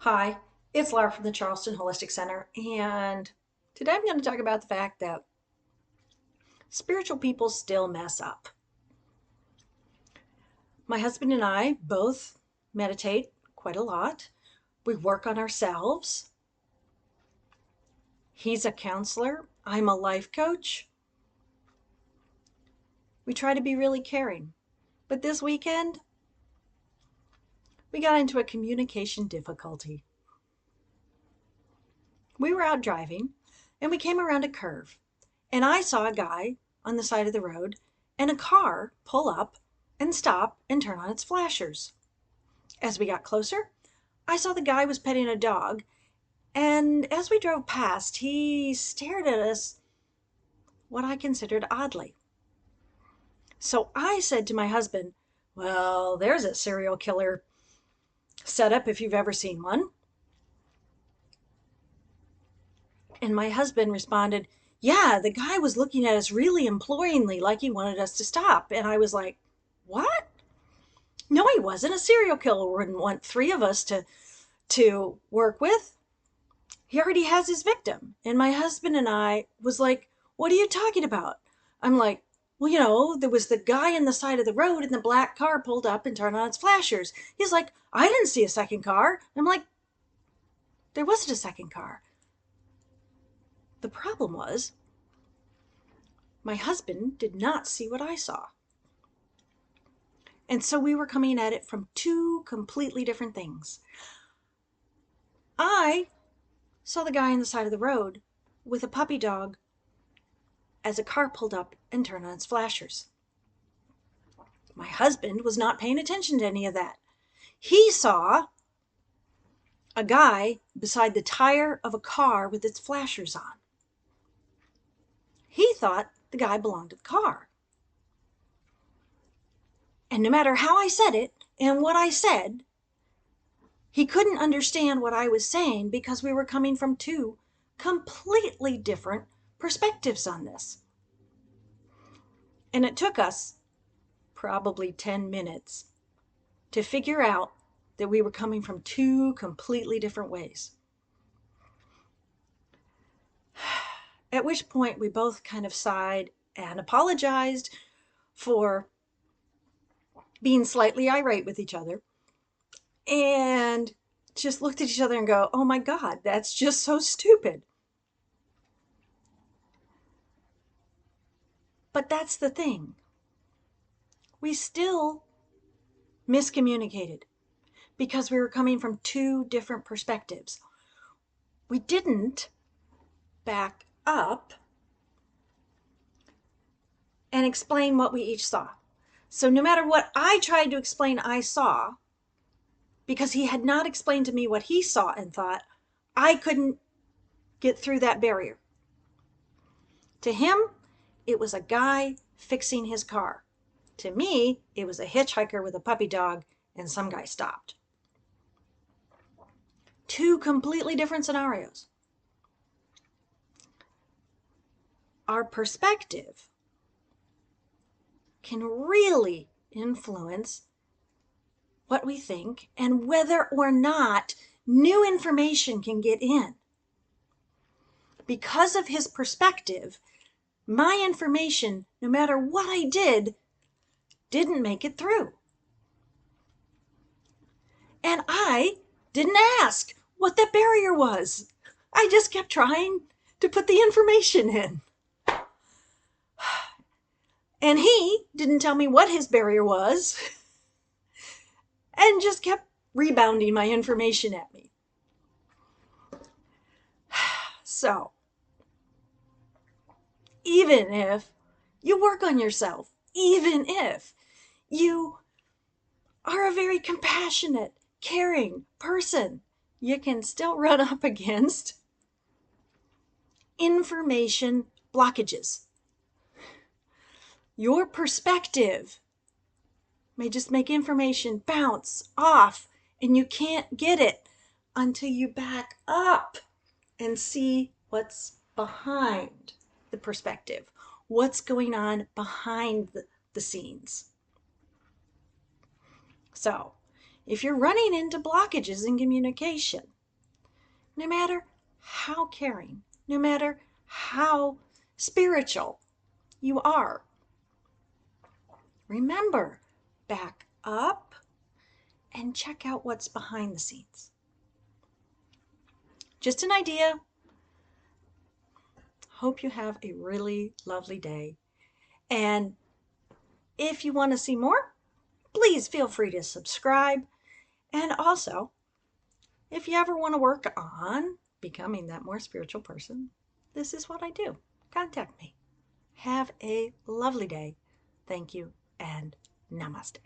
Hi, it's Laura from the Charleston Holistic Center, and today I'm going to talk about the fact that spiritual people still mess up. My husband and I both meditate quite a lot. We work on ourselves. He's a counselor, I'm a life coach. We try to be really caring. But this weekend, we got into a communication difficulty. We were out driving and we came around a curve, and I saw a guy on the side of the road and a car pull up and stop and turn on its flashers. As we got closer, I saw the guy was petting a dog, and as we drove past, he stared at us what I considered oddly. So I said to my husband, "Well, there's a serial killer setup if you've ever seen one." And my husband responded, "Yeah, the guy was looking at us really imploringly, like he wanted us to stop." And I was like, "What? No, he wasn't. A serial killer wouldn't want three of us to work with. He already has his victim." And my husband and I was like, "What are you talking about?" I'm like, "Well, there was the guy in the side of the road and the black car pulled up and turned on its flashers." He's like, "I didn't see a second car." I'm like, "There wasn't a second car." The problem was my husband did not see what I saw. And so we were coming at it from two completely different things. I saw the guy on the side of the road with a puppy dog as a car pulled up and turned on its flashers. My husband was not paying attention to any of that. He saw a guy beside the tire of a car with its flashers on. He thought the guy belonged to the car. And no matter how I said it and what I said, he couldn't understand what I was saying because we were coming from two completely different perspectives on this. And it took us probably 10 minutes to figure out that we were coming from two completely different ways. At which point we both kind of sighed and apologized for being slightly irate with each other, and just looked at each other and go, "Oh my God, that's just so stupid." But that's the thing. We still miscommunicated because we were coming from two different perspectives. We didn't back up and explain what we each saw. So no matter what I tried to explain I saw, because he had not explained to me what he saw and thought, I couldn't get through that barrier. To him, it was a guy fixing his car. To me, it was a hitchhiker with a puppy dog and some guy stopped. Two completely different scenarios. Our perspective can really influence what we think and whether or not new information can get in. Because of his perspective, my information, no matter what I did, didn't make it through. And I didn't ask what that barrier was. I just kept trying to put the information in. And he didn't tell me what his barrier was and just kept rebounding my information at me. So, even if you work on yourself, even if you are a very compassionate, caring person, you can still run up against information blockages. Your perspective may just make information bounce off, and you can't get it until you back up and see what's behind the perspective, what's going on behind the scenes. So, if you're running into blockages in communication, no matter how caring, no matter how spiritual you are, remember, back up and check out what's behind the scenes. Just an idea. Hope you have a really lovely day. And if you want to see more, please feel free to subscribe. And also, if you ever want to work on becoming that more spiritual person, this is what I do. Contact me. Have a lovely day. Thank you and namaste.